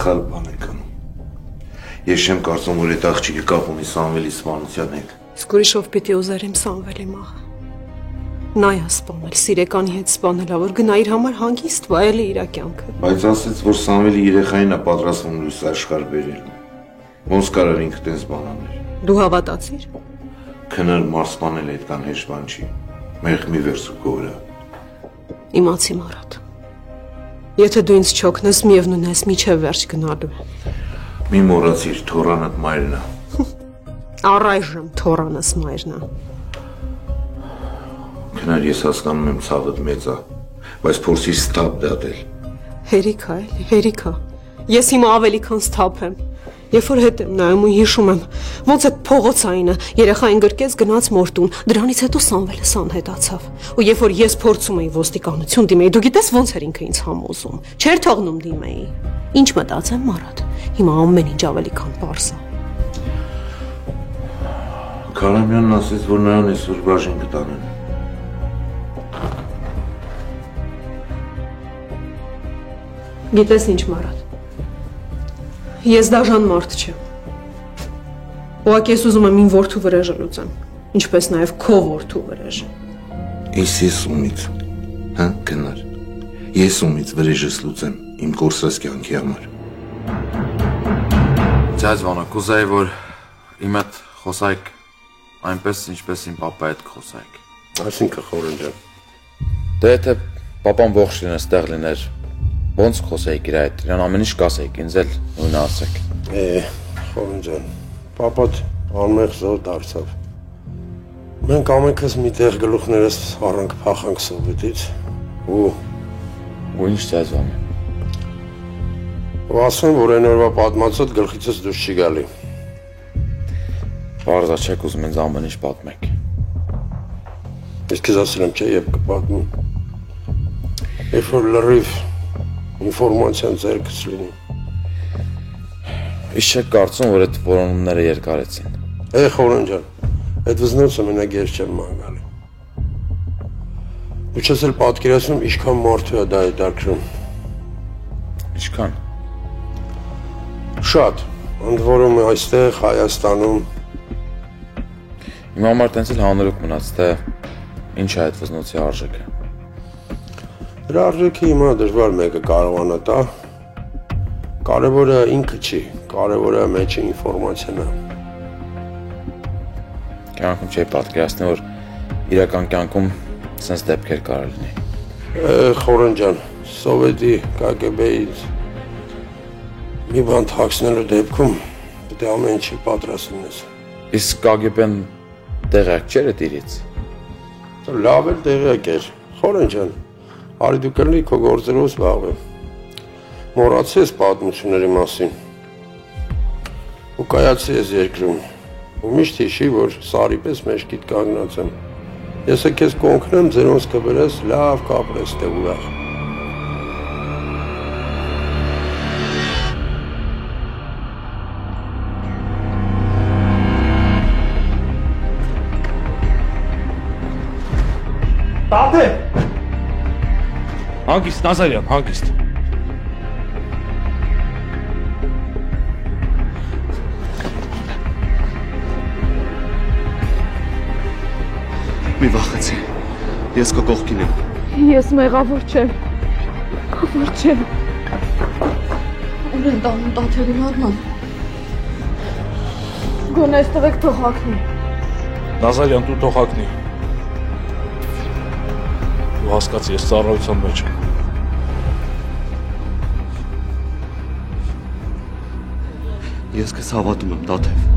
Սխալ բան եք անում։ Ես չեմ կարծում, որ այդ աղջիկը կապ ունի Սամվելի սպանության հետ։ Իսկ ուրիշով պիտի ուզեր իմ Սամվելի մահը։ Նա է սպանել, սիրեկանի հետ սպանել, որ գնա իր համար հանգիստ վայելի իր կյանքը։ Բայց ասեց, որ Սամվելի երեխային է պատրաստվում լույս աշխարհ բերելու։ Ոնց կարող ինքը տես բան անել։ Դու հավատացիր։ Քնար մարսպանել այդքան հեշտ բան չի։ Մեղմի վերցու գորը։ Իմացի Մարատ։ Եթե դու ինձ չօգնես, միևնույն ես միջև վերջ գնալու։ Մի մոռացիր, թորանդ մայրն է։ Առայժմ թորանս մայրն է։ Քնար ես հասկանում եմ ցավդ մեծ է, բայց փորձի ստապ դատել։ Հերիք է, էլի, հերիք է։ Ես հիմա ավելի քան ստապ եմ։ Երբ որ հետ եմ նայում ու հիշում եմ, ոնց այդ փողոցայինը երեխային գրկեց գնաց մորտուն, դրանից հետո Սամվելը անհետացավ։ Ու երբ որ ես փորձում էի ոստիկանություն դիմեի, դու գիտես ոնց էր ինքը ինձ համոզում։ Չէր թողնում դիմեի։ Ինչ մտածեմ, Մարատ։ Հիմա ամեն ինչ ավելի քան պարզ է։ Քարամյանն ասեց, որ նրան այսօր բաժին կտանեն։ Գիտես ինչ, Մարատ։ Ես դաժան մարդ չեմ։ Ուղղակի ես ուզում եմ իմ որդու վրեժը լուծեմ, ինչպես նաև քո որդու վրեժը։ Ես ումից, հա, Քնար։ Ես ումից վրեժս լուծեմ իմ կորսած կյանքի համար։ Ձեզ վանա, կուզեի, որ իմ հետ խոսայք այնպես, ինչպես իմ պապա հետ խոսայք։ Այսինքն Խորեն ջան։ Դե եթե պապան ողջ լիներ, ստեղ լիներ, ոնց խոսեիք իր հետ, իրան ամեն ինչ կասեիք, ինձ էլ նույնը ասեք։ Խորեն ջան, պապատ անմեղ զոհ դարձավ։ Մենք ամենքս միտեղ գլուխներս առանք փախանք Սովետից ու ինչ ձեզ վանա։ Ու ասում, որ այն օրվա պատմածդ գլխիցս դուրս չի գալի։ Պարզա չեք ուզում ինձ ամեն ինչ պատմեք։ Ես քեզ ասել եմ, չէ, եւ կպատմում։ Երբ որ լրիվ ինֆորմացիան ձեռքս լինի։ Իսկ չեք կարծում, որ այդ որոնումները երկարեցին։ Խորեն ջան, այդ վզնոցը մենակ ես չեմ ման գալի։ Դու չես էլ պատկերացնում, ինչքան մարդու է դա հետաքրքրում։ Ինչքան։ Շատ, ընդ որում այստեղ Հայաստանում։ Իմ համար տենց էլ հանրուկ մնաց, թե ինչ է այդ վզնոցի արժեքը։ Դրա արժեքը հիմա դժվար մեկը կարողանա տա։ Կարևորը ինքը չի, կարևորը մեջը ինֆորմացիան է։ Կյանքում չի պատկերացնի, որ իրական կյանքում սենց դեպքեր կարող լինի։ Խորեն ջան, Սովետի KGB-ից մի բան թաքցնելու դեպքում պետք է ամեն ինչի պատրաստ լինես։ Իսկ KGB-ն տեղյակ չէր այդ իրից։ Լավ էլ տեղյակ էր։ Խորեն ջան, արի դու կլինի քո գործերով զբաղվեմ։ Մոռացես պատմությունների մասին։ Ու կայացի ես երկրում։ Ու միշտ հիշի, որ սարի պես մեջքիդ կանգնած եմ։ Ես քեզ կօգնեմ ձերոնց կբերես լավ կապրես դե ուրախ։ Տատե։ Հանգիստ, Նազարյան, հանգիստ։ Մի վախեցի, ես քո կողքին եմ։ Ես մեղավոր չեմ, կավոր չեմ։ Ուր են տանում Տաթևին Արման։ Գոնե այստեղ եք թող հագնի։ Նազարյան, դու թող հագնի։ Դու հասկացի, ես ծառայության մեջ եմ։ Ես քեզ հավատում եմ, Տաթև։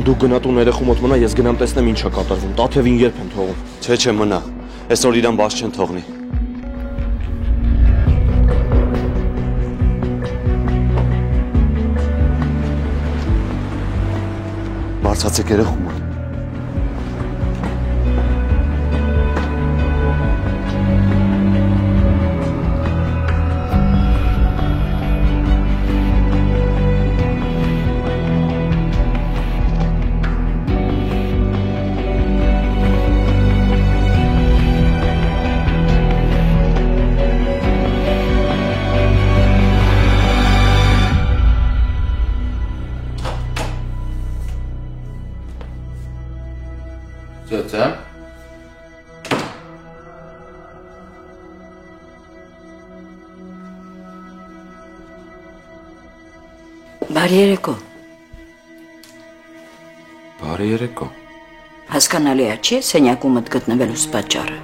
Դու գնա տուն երեխու մոտ մնա, ես գնամ տեսնեմ ինչ է կատարվում, Տաթևին երբ են թողում։ Չէ, մնա, այսօր իրան բաց չեն թողնի։ Բարձացեք երեխու մոտ։ Բարի երեկո։ Բարի երեկո։ Հասկանալի է, չէ՞, սենյակում մտ գտնվելուս պատճառը։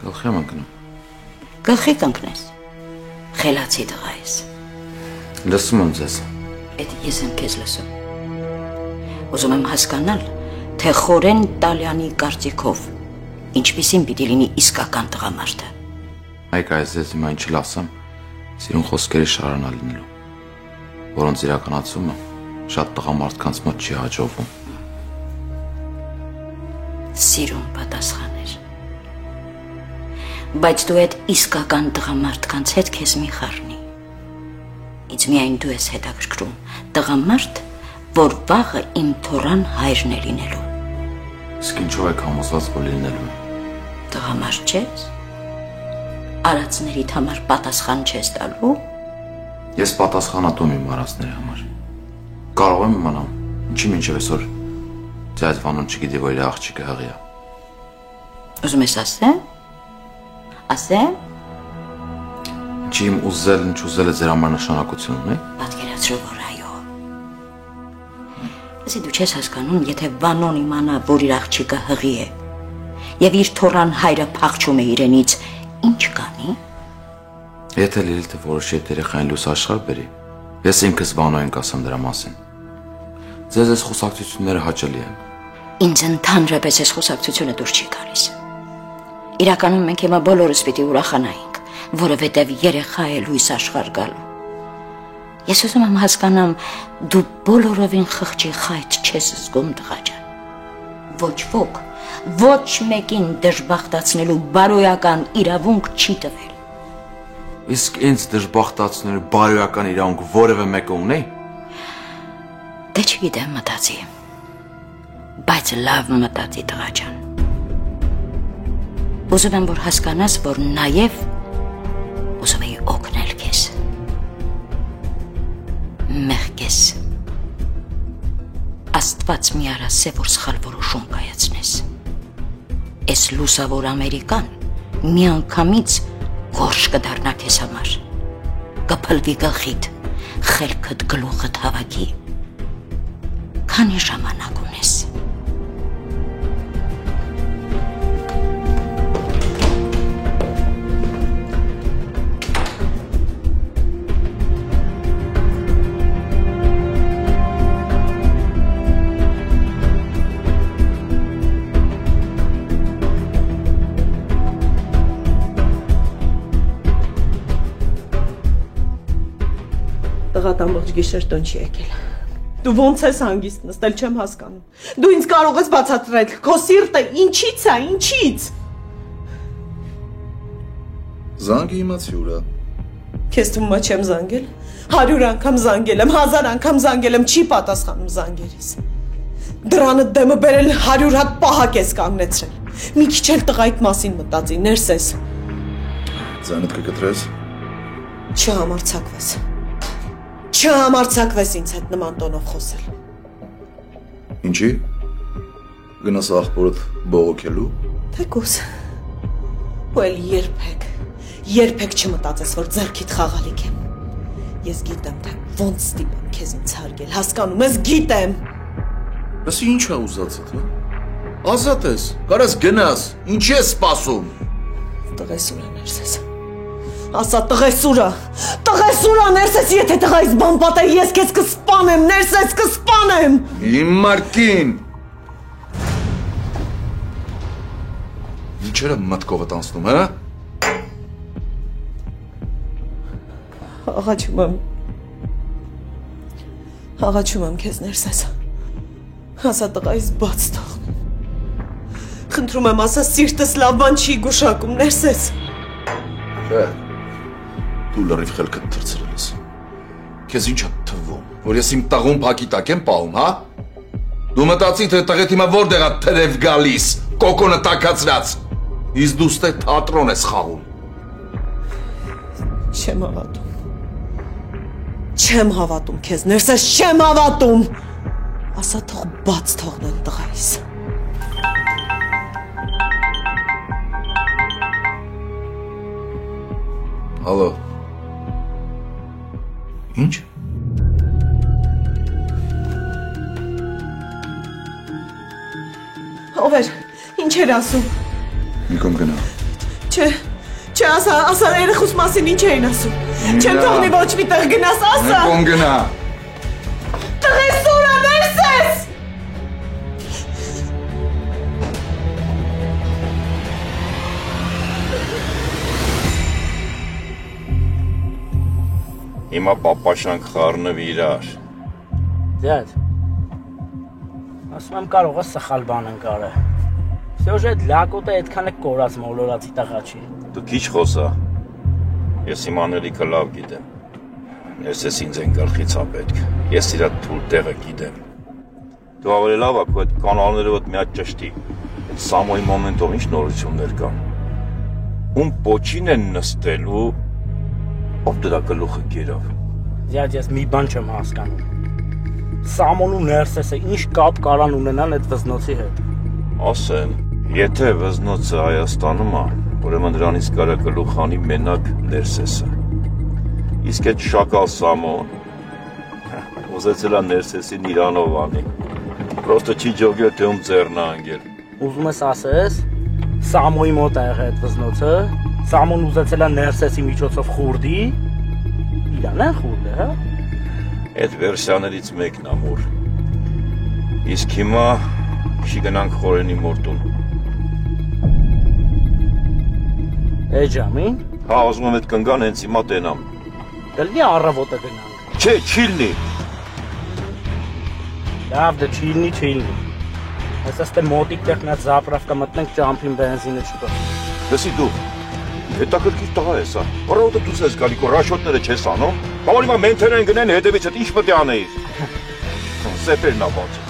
Գլխի եմ ընկնում։ Գլխի կընկնես։ Խելացի տղա ես։ Լսում եմ ձեզ։ Էդ ես եմ քեզ լսում։ Ուզում եմ հասկանալ, թե խորեն Տալյանի կարծիքով ինչպիսին պիտի լինի իսկական տղամարդը։ Այք այս ձեզ հիմա ինչ լասեմ, սիրուն խոսքերի շարանա լինելու, որոնց իրականացումը շատ տղամարդկանց մոտ չի հաջողվում։ Սիրուն պատասխաներ։ Բայց դու այդ իսկական տղամարդկանց հետ քեզ մի խառնի։ Ինձ միայն դու ես հետաքրքրում, տղամարդ, որ վաղը իմ թորան հայրն է լինելու։ Իսկ ինչով եք համոզված, որ լինելու է։ Տղամարդ չես։ Արածներիդ համար պատասխան չես տալու։ Ես պատասխանատու եմ իմ արածների համար։ Կարող եմ իմանալ, ինչի մինչև այսօր ձեզ վանուն չգիտի, որ իր աղջիկը հղի է։ Ուզում ես ասեմ։ Ասեմ։ Ինչի իմ ուզել, ինչ ուզելը ձեր համար նշանակություն ունի։ Պատկերացրու, որ այո։ Ասի դու չես հասկանում, եթե Վանոն իմանա, որ իր աղջիկը հղի է, եւ իր թորան հայրը փախչում է իրենից, ինչ կանի։ Եթե Լիլիթը որոշի այդ երեխային լույս աշխարհ բերի, ես ինքս Վանոյին կասեմ դրա մասին։ Ձեզ այս խոսակցությունները հաճելի են։ Ինձ ընդհանրապես այս խոսակցությունը դուր չի գալիս։ Իրականում մենք հիմա բոլորս պիտի ուրախանայինք, որովհետև երեխա է լույս աշխարհ գալու։ Ես ուզում եմ հասկանամ, դու բոլորովին խղճի խայտ չես զգում, տղա ջան։ Ոչ ոք, ոչ մեկին դժբախտացնելու բարոյական իրավունք չի տվել։ Իսկ ինձ դժբախտացնելու բարոյական իրավունք որևէ մեկը ունի։ Դե չգիտեմ, մտածի։ Բայց լավ մտածի, տղա ջան։ Ուզում եմ, որ հասկանաս, որ նաև ուզում էի օգնել քեզ։ Մեղքես։ Աստված մի արասե, որ սխալ որոշում կայացնես։ Այս լուսավոր Ամերիկան մի անգամից գորշ կդառնա քեզ համար։ Կփլվի գլխիդ, խելքդ գլուխդ հավաքի։ Քանի ժամանակ ունես։ Տղատ ամբողջ գիշեր տուն չի եկել։ Դու ոնց ես հանգիստ նստել, չեմ հասկանում։ Դու ինձ կարող ես բացատրել, քո սիրտը ինչի՞ց է, ինչի՞ց։ Զանգի իմացի ուրա։ Քեզ թվում է չեմ զանգել։ 100 անգամ զանգել եմ, 1000 անգամ զանգել եմ, չի պատասխանում զանգերիս։ Դրանը դեմը բերել 100 հատ պահակ ես կանգնեցրել։ Մի քիչ էլ տղայիդ մասին մտածի, ներսես։ Ձայնդ կկտրես։ Չհամարձակվես։ Չհամարձակվես ինձ հետ նման տոնով խոսել։ Ինչի։ Գնաս աղբորդ բողոքելու։ Թեկուս։ Ու էլ երբեք չմտածես, որ ձեռքիդ խաղալիք եմ։ Ես գիտեմ, թե ոնց ստիպեմ քեզ ինձ հարգել, հասկանում ես, գիտեմ։ Ասի ինչ է ուզածդ, հա։ Ազատ ես, կարաս գնաս, ինչի ես սպասում։ Տղեսուրա ներսես։ Ասա տղեսուրա ներսես, եթե տղայիս բան պատահի, ես քեզ կսպանեմ, ներսես կսպանեմ։ Իմ մարկին։ Ինչերը մտքովդ անցնում, հա։ Աղաչում եմ քեզ ներսես։ Ասա տղայիս բաց թող։ Խնդրում եմ, ասա սիրտս լավ բան չի գուշակում, ներսես։ Չէ։ Դու լրիվ խելքդ թրցրել ես։ Քեզ ինչ է թվում, որ ես իմ տաղում փակի տակ եմ պահում, հա։ Դու մտածի, թե տղետ հիմա որտեղ է թրև գալիս, կոկոնը տաքացրած։ Իսկ դու ստե թատրոն ես խաղում։ Չեմ հավատում քեզ, ներսես, չեմ հավատում։ Ասա թող բաց թողնեն տղայիս։ Հալո։ Ինչ։ Ով էր։ Ինչ էր ասում։ Մի կողմ գնա։ Չէ, ասա երեխուս մասին ինչ էին ասում։ Չեմ թողնի ոչ մի տեղ գնաս, ասա։ Մի կողմ գնա։ Տղես սորա ներս ես։ Հիմա պապաշանք խառնվի իրար։ Դյադ, ասում եմ կարող է սխալ բան ընկարը։ Սյոժ այդ լակոտը այդքան է կորած մոլորացի տղա չի։ Դու քիչ խոսա։ Ես իմ անելիքը լավ գիտեմ։ Ներսես ինձ են գլխից ա պետք։ Ես իրա թույլ տեղը գիտեմ։ Դու ավելի լավ ա քո այդ կանալներով մի հատ ճշտի։ Այդ Սամոյի մոմենտով ինչ նորություններ կան։ Ում պոչին են նստելու, ով դրա գլուխը գերավ։ Դյադ, ես մի բան չեմ հասկանում։ Սամոնու Ներսեսը ինչ կապ կարան ունենան այդ վզնոցի հետ։ Ասեմ, եթե վզնոցը Հայաստանում ա, ուրեմն դրանից կարա գլուխ անի մենակ Ներսեսը։ Իսկ այդ շակալ Սամոն ուզեցել ա Ներսեսին իրանով անի։ Պրոստը չի ջոգել, թե ում ձեռն ա անգել։ Ուզում ես ասես, Սամոյի մոտ ա եղել այդ վզնոցը, Սամոն ուզեցել ա Ներսեսի միջոցով խուրդի, իրան է խուրդը, հա։ Այդ վերսիաներից մեկն ամուր։ Իսկ հիմա չի գնանք խորենի մորտուն։ Է ջամին։ Հա, ուզում եմ այդ կնգան հենց հիմա տենամ։ Դլնի առավոտը գնանք։ Չէ, չի լինի։ Լավ, դե չի լինի։ Ես աստե մոտիկ տեխնած զապրավկա մտնենք ճամփին բենզինը չկա։ Լսի դու, հետաքրքիր տղա ես, հա։ Առավոտը դու ես գալի, քո ռաշոտները չես անում։ Բավարի մա մենթեր են գնեն հետևից, ինչ պետք է անեիր։ Սեպերն ա բաց։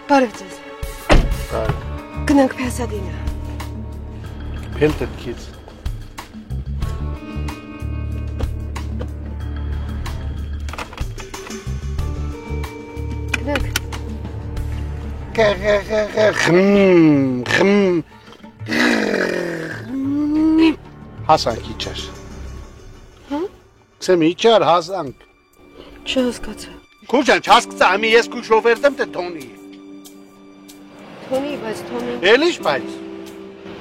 Բարև ձեզ։ Գնանք Փեսադինա։ Pelted kids. Հասանք իջար։ Սեմ իջար հասանք։ Չհասկացա։ Քուջան չհասկացա, ամի ես քու շոֆերդեմ թե Թոնի։ Թոնի, բայց Թոնի։ Էլիշ բայց։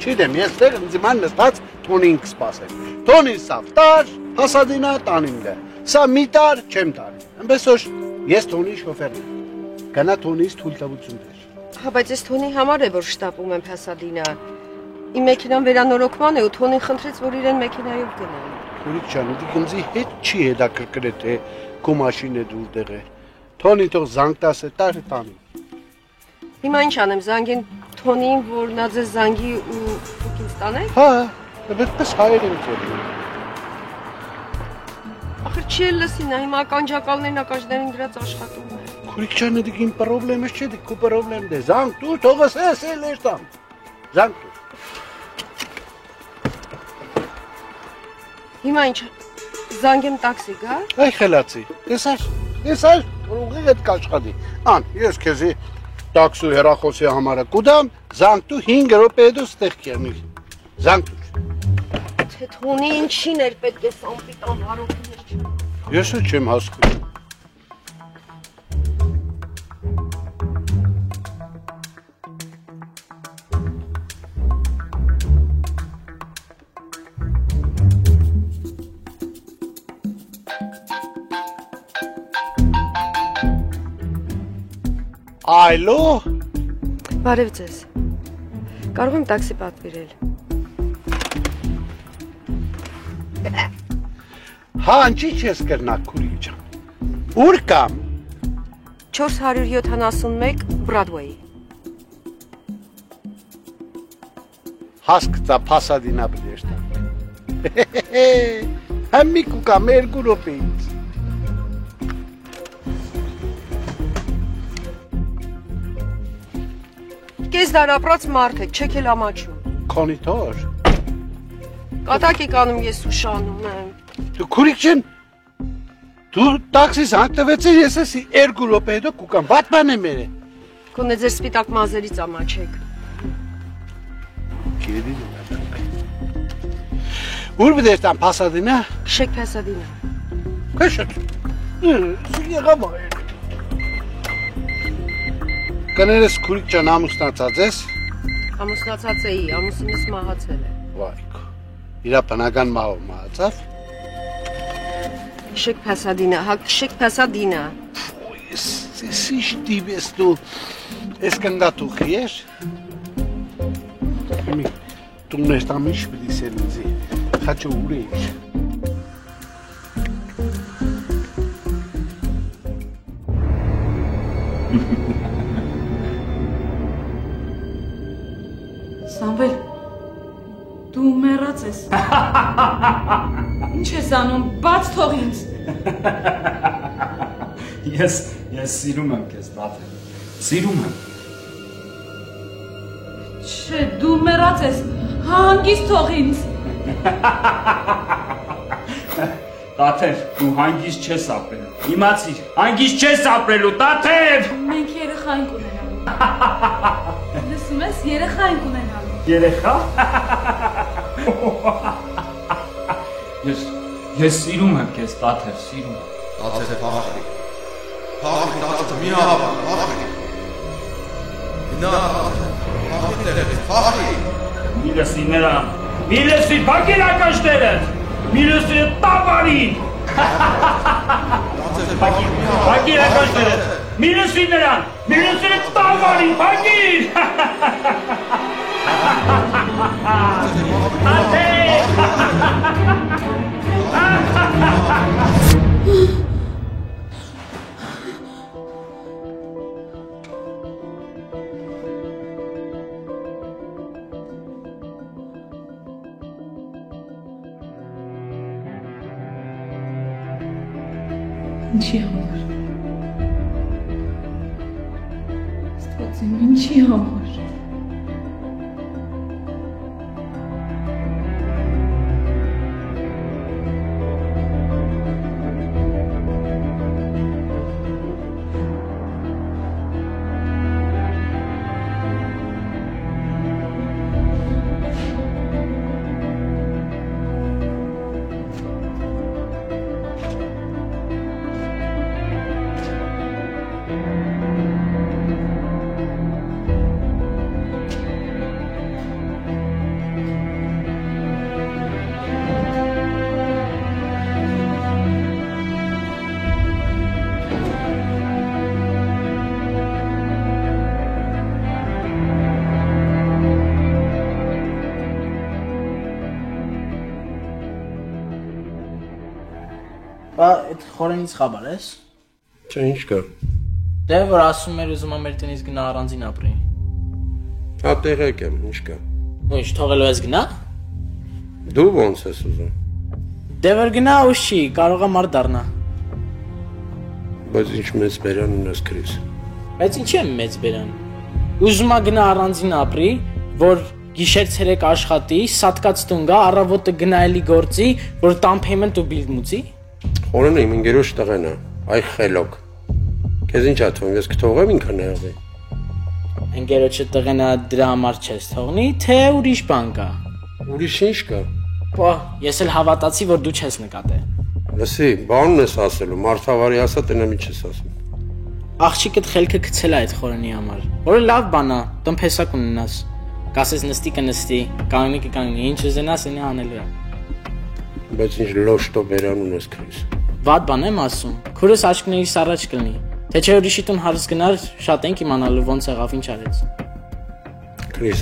Չգիտեմ, ես դեռ ինձ ման նստած Թոնին կսպասեմ։ Թոնին սավտար, Փասադինա տանիմը։ Սա մի տար չեմ տանի։ Այնպես որ ես Թոնի շոֆերն եմ։ Գնա Թոնից թույլտվություն դեր։ Հա, բայց ես Թոնի համար է որ շտապում եմ Փասադինա։ Իմ մեքենան վերանորոգման է ու Թոնին խնդրեց որ իրեն մեքենայով գնան։ Քուրիկ ջան, դու գնձի հետ չի հետաքրքրել թե քո մաշինը դու տեղ է։ Թոնի թող զանգ տասը տար տանի։ Հիմա ինչ անեմ, զանգեն Թոնին, որ նա ձեզ զանգի ու դուք ինձ տանեք։ Հա, այդպես հայեր են կերել։ Ախր Ինչի էլ լսին, հիմա կանջակալներն ակաջներին դրած աշխատում է։ Քուրիկչանը դիքին պրոբլեմը չէ, դիք քո պրոբլեմն է։ Զանգ դու թողս էսել էստամ։ Զանգ դու։ Հիմա ինչ զանգեմ տաքսի գա։ Այ խելացի։ Տեսար, ուղի հետ կաշխատի։ Ան, ես քեզի տաքսու հեռախոսի համարը կուդամ, զանգ դու 5 րոպե հետո ստեղ կերնի։ Զանգ դու։ Թե թունի ինչին էր պետք է սամպիտան հարոքներ։ Ես չեմ հասկանում։ Այլո։ Բարև ձեզ։ Կարող եմ տաքսի պատվիրել։ Հա, ինչի՞ չես կրնա քուրիկ ջան։ Ուր կամ։ 471 Broadway։ Հասկացա Pasadena բլեշտա։ Համի կուկա մեր գուրոպից։ Կես դար ապրած մարդ եք, չեք էլ ամաչում։ Քոնի թոր։ Կատակ եք անում, ես ուշանում եմ։ Դու քուրիկ ջան։ Դու տաքսիս հանգտվեցի, ես էսի 2 րոպե հետո կուկամ։ Ված բան է մերը։ Կոնե ձեր սպիտակ մազերից ամաչեք։ Գերի։ Ուր բդեստան Pasadena։ Շեք Pasadena։ Քաշտ։ Սուգեղա մայ։ Կներես քուրիկ ջան ամուսնացած ես։ Ամուսնացած էի, ամուսինս մահացել է։ Վայ։ Իրա բնական մահով մահացավ։ Շեք Pasadena, հա շեք Pasadena։ Սի շտիվես դու ես կնգատուխ ես։ Հիմի դու նեստամիշ պիտի սելնզի, խաչը ուր էիք։ Սամվել, դու մեռած ես։ Ինչ ես անում, բաց թող ինձ։ Ես սիրում եմ քեզ, Տաթև, սիրում եմ։ Չէ, դու մեռած ես, հանգիստ թող ինձ։ Տաթև, դու հանգիստ չես ապրելու, իմացիր, հանգիստ չես ապրելու, Տաթև։ Մենք երեխա ենք ունենալու։ Լսում ես, երեխա ենք ունենալու։ Երեխա։ Ես սիրում եմ քեզ, Տաթև, սիրում եմ։ Տաթև փախի։ Փախի, Տաթև, մի հավա, փախի։ Նա, փախի։ Մի լսի նրան, մի լսի բակեր ակաշները, մի լսի տավարին։ Բակեր ակաշները, մի լսի նրան, մի լսի տավարին, բակիր։ Ինչի համար։ Ստված եմ, ինչի համար։ Բա այդ խորենից խաբար ես։ Չէ, ինչ կա։ Դե որ ասում էր ուզում եմ երտնից գնա առանձին ապրի։ Հա տեղեկ եմ, ինչ կա։ Ու ինչ թողելու ես գնա։ Դու ոնց ես ուզում։ Դե որ գնա ուշ չի, կարող է մարդ դառնա։ Բայց ինչ մեծ բերան ունես Քրիս։ Բայց ինչի՞ է մեծ բերան։ Ուզում է գնա առանձին ապրի, որ գիշեր ցերեկ աշխատի, սատկած տուն գա, առավոտը գնա էլի գործի, որ տան payment ու bill մուծի։ Խորենը իմ ընկերոջ տղեն է, այ խելոք։ Քեզ ինչ աթվում, ես կթողեմ ինքը նեղվի։ Ընկերոջը տղենա դրա համար չես թողնի, թե ուրիշ բան կա։ Ուրիշ ինչ կա։ Պա, ես էլ հավատացի, որ դու չես նկատել։ Լսի, բանն ես ասելու, մարդավարի ասա, տնա մի չես ասում։ Աղջիկդ խելքը գցել է այդ խորենի համար, որը լավ բան է, տնփեսակ ունենաս։ Կասես նստի կնստի, կանգնի կկանգնի, ինչ ուզենաս ինը անելու է։ Բայց ինչ լոշտո բերան ունես Քրիս։ Վատ բան եմ ասում, քուրս աչքներիս առաջ կլինի, թե չէ ուրիշի տուն հարս գնար, շատ ենք իմանալու ոնց եղավ ինչ արեց։ Քրիս,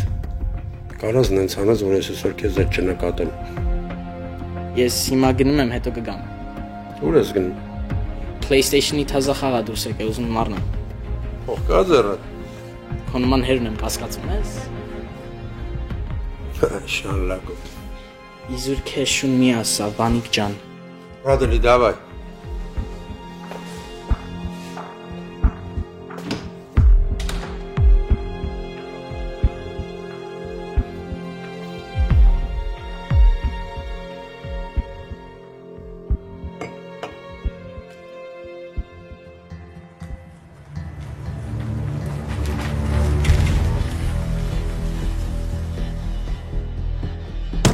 կարաս նենց անած, որ ես այսօր քեզ այդ չնկատեմ։ Ես հիմա գնում եմ, հետո կգամ։ Ուր ես գնում։ PlayStation-ի թազա խաղա դուրս եկե, ուզում եմ առնեմ։ Ող կա ձեռը։ Քո նման հերն եմ կասկածում ես։ Շալլակո։ Իզուր քեզ շուն մի ասա, Վանիկ ջան։ Ռադելի, դավայ։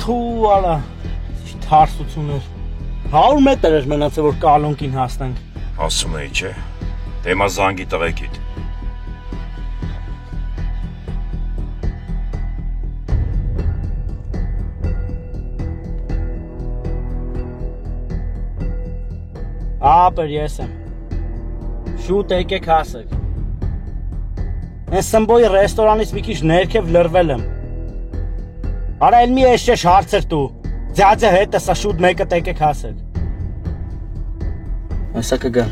Թու ալա, թարսություն էր, 100 մետր էր մնացել, որ կալոնքին հասնենք։ Ասում էի չէ, դեմա զանգի տղեկիդ։ Ապեր ես եմ, շուտ եկեք հասեք։ Ես սմբոյի ռեստորանից մի քիչ ներքև լրվել եմ։ Արա էլ մի էշեշ հարցեր դու, ձյաձը հետ սա շուտ մեկը տեկեք հասեք։ Ասա կգա։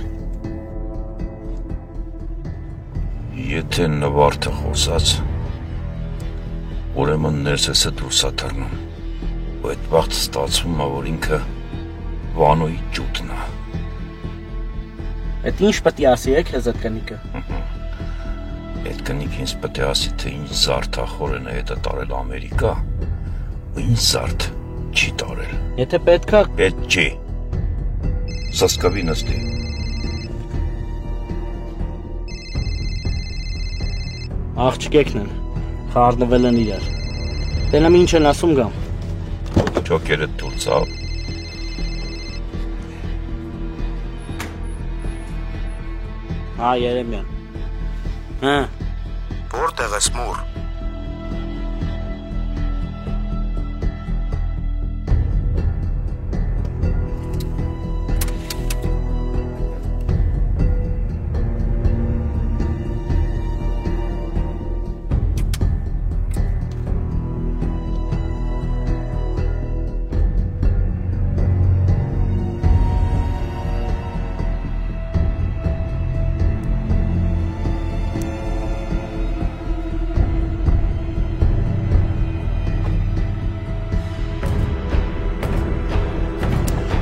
Եթե նվարդը խոսած, ուրեմն ներսեսը դուրս է թռնում, ու այդ վաղտ ստացվում է, որ ինքը Վանոյի ջութն է։ Այդ ինչ պետք է ասի եք հեզ այդ կնիկը։ Այդ կնիկը ինձ պետք է ասի, թե ինչ զարդ է խորենը հետը տարել Ամերիկա, ու ինչ զարդ չի տարել։ Եթե պետք է։ Պետք չի։ Սասկավի նստի։ Աղջիկեկն են, խառնվել են իրար։ Տենամ ինչ են ասում գամ։ Չոքերը դուր ծավ։ Հա, Երեմյան։ Հա։ Որտեղ ես մուր։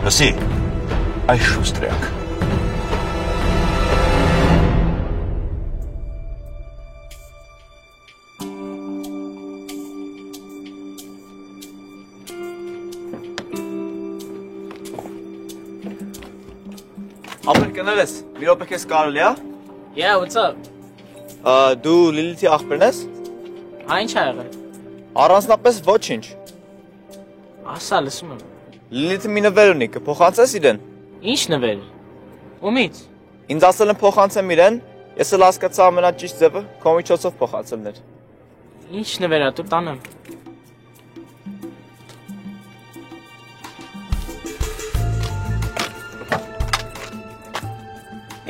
Լսի, այս շուստրեակ։ Ապեր կնել ես, մի րոպե քեզ կարելի է։ Yeah, what's up? Դու Լիլիթի աղբերն ես։ Հա, ինչ ա եղել։ Առանձնապես ոչինչ։ Ասա, լսում եմ։ Լիլիթը մի նվեր ունի, կփոխանցես իրեն։ Ինչ նվեր։ Ումից։ Ինձ ասել են փոխանցեմ իրեն, ես էլ հասկացա ամենաճիշտ ձևը քո միջոցով փոխանցելն էր։ Ինչ նվեր ա, դու տանեմ։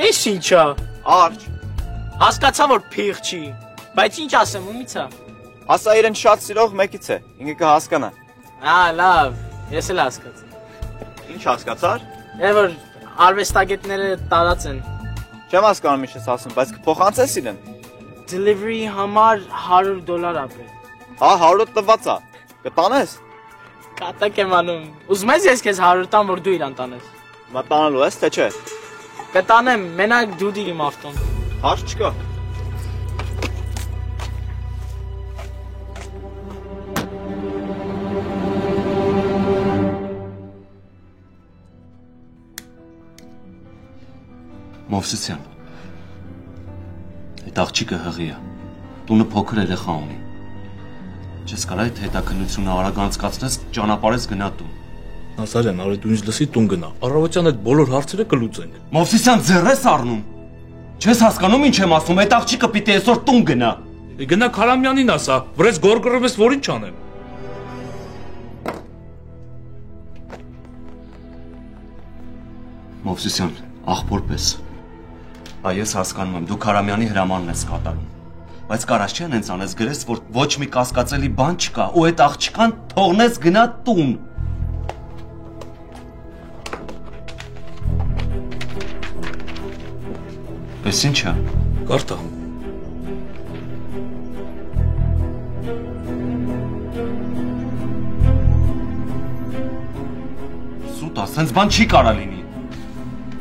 Էս ինչ ա։ Արջ։ Հասկացա, որ փիղ չի, բայց ինչ ասեմ, ումից ա։ Ասա իրեն շատ սիրող մեկից է, ինքը կհասկանա։ Ա, լավ, ես էլ հասկացա։ Ինչ հասկացար։ Որ արվեստագետները տարած են։ Չեմ հասկանում ինչ ես ասում, բայց կփոխանցես իրեն։ Delivery համար $100 ապրել։ Հա, 100 տված է։ Կտանես։ Կատակ եմ անում։ Ուզում ես ես քեզ 100 տամ, որ դու իրան տանես։ Մա տանելու ես, թե չէ։ Կտանեմ, մենակ դու դիր իմ ավտոն։ Հարց չկա։ Մովսիսյան, այդ աղջիկը հղի է, տունը փոքր երեխա ունի, չես կարա այդ հետաքննությունը արագ անցկացնես, ճանապարհես գնա տուն։ Նազարյան, արի դու ինձ լսի տուն գնա, առավոտյան այդ բոլոր հարցերը կլուծենք։ Մովսիսյան, ձեռ ես առնում, չես հասկանում ինչ եմ ասում, այդ աղջիկը պիտի այսօր տուն գնա։ Գնա Քարամյանին ասա, վրես գորգռում ես, որ ինչ անեմ։ Մովսիսյան, աղբոր պես։ Ես հասկանում եմ, դու Քարամյանի հրամանն ես կատարում, բայց կարաս չեն հենց անես գրես, որ ոչ մի կասկածելի բան չկա, ու այդ աղջկան թողնես գնա տուն։ Էս ինչ է։ Կարդա։ Սուտ ասենց բան չի կարա լինի։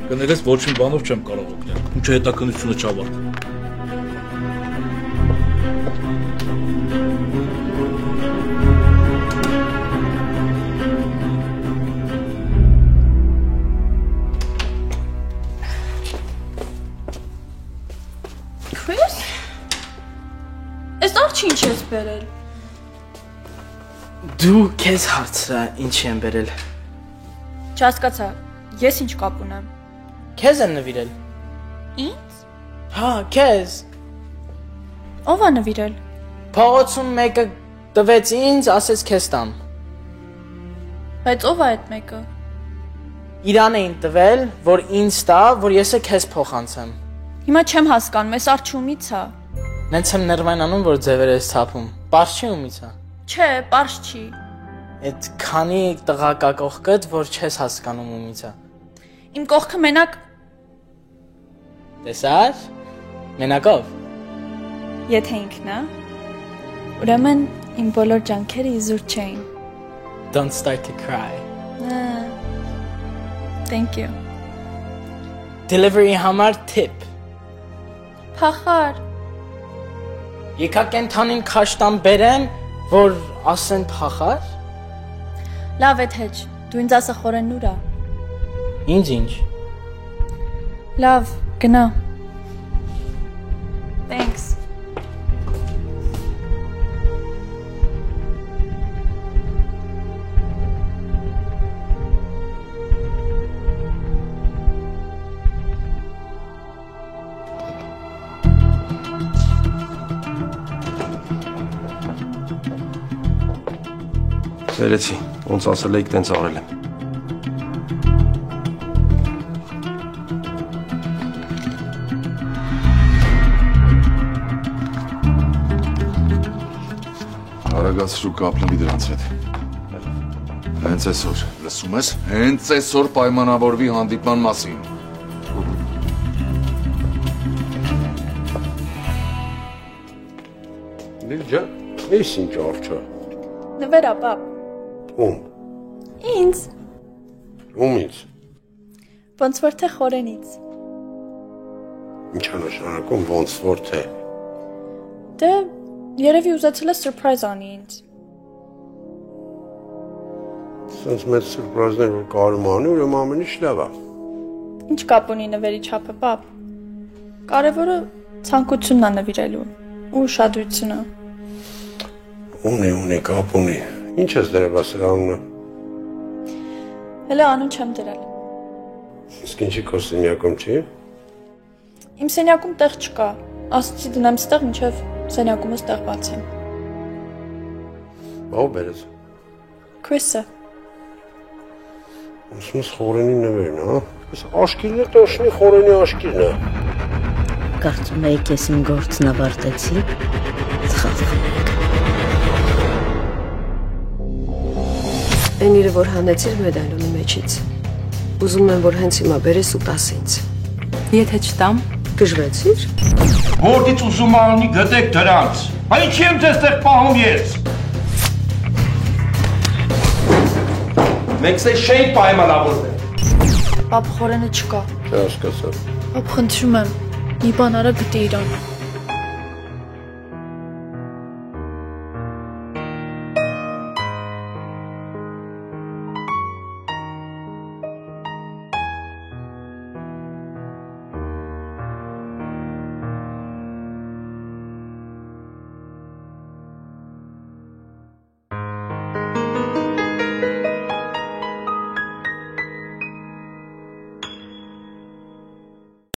Կներես ոչ մի բանով չեմ կարող օգնել, ինչը հետաքննությունը չավարտի։ Քրիս, այս արջի ինչ ես բերել։ Դու քեզ հարցրա ինչ եմ բերել։ Չհասկացա, ես ինչ կապ ունեմ։ Քեզ են նվիրել։ Ինձ։ Հա, քեզ։ Ո՞վ է նվիրել։ Փողոցում մեկը տվեց ինձ, ասեց քեզ տամ։ Բայց ո՞վ է այդ մեկը։ Իրան էին տվել, որ ինձ տա, որ ես քեզ փոխանցեմ։ Հիմա չեմ հասկանում, այս արջի ումից է։ Նենց եմ նրվանանում, որ ձևերը ես ցապում։ Պարզ չի ումից է։ Չէ, պարզ չի։ Այդ քանի տղա կա կողքդ, որ չես հասկանում ումից է։ Իմ կողքը մենակ Տեսար։ Մենակով։ Եթե ինքն է, ուրեմն իմ բոլոր ջանքերը իզուր չէին։ Don't start to cry. Thank you. Delivery համար tip. Փախար։ Եկա կենթանին քաշտան բերեմ, որ ասեն փախար։ Լավ է թեջ, դու ինձ ասա խորեն ուրա։ Ինչ։ Լավ, գնա։ Thanks. Սերեցի, ոնց ասել եք տենց արել եմ։ Արագացրու կապլնի դրանց հետ։ Հենց այսօր, լսում ես, հենց այսօր պայմանավորվի հանդիպման մասին։ Լիլջա, ես ինչ արջա։ Նվերա, պապ։ Ում։ Ինձ։ Ումից։ Ոնց որ թե խորենից։ Ինչ է նշանակում ոնց որ թե։ Դե երևի ուզեցել է սուրպրայզ անի ինձ։ Սենց մեծ սուրպրայզներ որ կարում անի, ուրեմն ամեն ինչ լավ է։ Ինչ կապ ունի նվերի չափը, պապ։ Կարևորը ցանկությունն է նվիրելու ու ուշադրությունը։ Ունի, կապ ունի։ Ինչ ես դրել ասել անունը։ Հələ անուն չեմ դրել։ Իսկ ինչի քո սենյակում չի։ Իմ սենյակում տեղ չկա։ Ասացի դնեմ ստեղ, մինչև սենյակումս տեղ բացեմ։ Ո՞վ բերեց։ Քրիսը։ Ուսումս խորենի նվերն, հա։ Այս աշկիլն է տոշնի խորենի աշկիլն է։ Կարծում եք ես իմ գործն ավարտեցի։ Սխալվում եք։ Այն իրը, որ հանեցիր մեդալոնի մեջից։ Ուզում եմ, որ հենց հիմա բերես ու տաս ինձ։ Եթե չտամ, գժվեցիր։ Որտից ուզում անի գտեք դրանց։ Հայ ինչի եմ ձեզ տեղ պահում ես։ Մենք չէինք պայմանավորվել։ Պապ խորենը չկա։ Չհասկացա։ Պապ խնդրում եմ, մի բան արա գտի իրան։